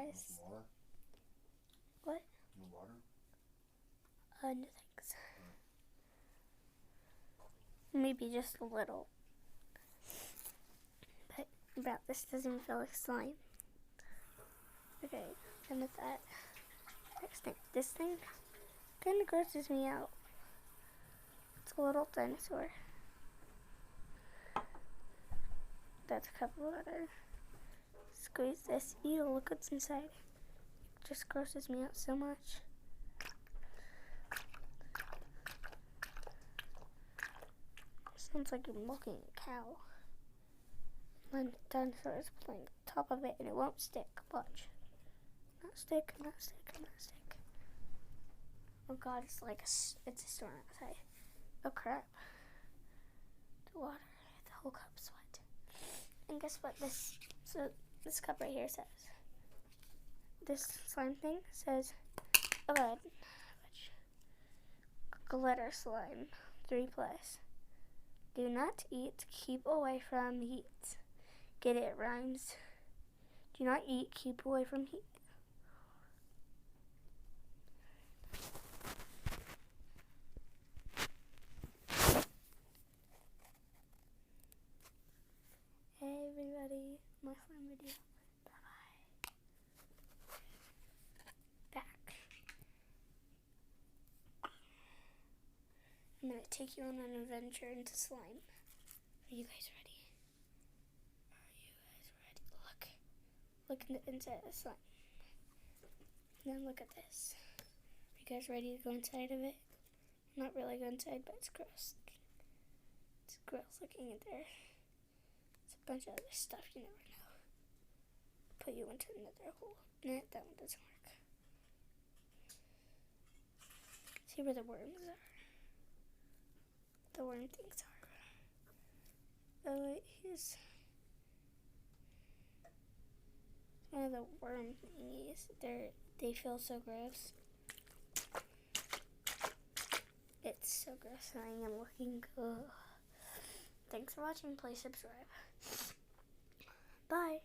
guys. Water? What? No water? No thanks. Maybe just a little. But about this doesn't feel like slime. Okay, done with that. Next thing. This thing kind of grosses me out. It's a little dinosaur. That's a cup of water. Squeeze this. Ew, look what's inside. It just grosses me out so much. Sounds like you're milking a cow. My dinosaur is playing on top of it and it won't stick. Watch. Not stick, not stick, not stick. Oh god, it's like it's a storm outside. Oh crap. The water, the whole cup's wet. And guess what this cup right here says? This slime thing says, oh god, glitter slime, 3+. Do not eat, keep away from heat. Get it, rhymes. Do not eat, keep away from heat. Hey everybody, my slime video. Bye-bye. Back. I'm gonna take you on an adventure into slime. Are you guys ready? Look in the inside of the slime. And then look at this. Are you guys ready to go inside of it? Not really go inside, but it's gross. It's gross looking in there. It's a bunch of other stuff you never know. Put you into another hole. Nah, that one doesn't work. See where the worms are? The worm things are. Oh wait, here's one of the worm thingies. They feel so gross. It's so gross and I am looking good. Thanks for watching. Please subscribe. Bye.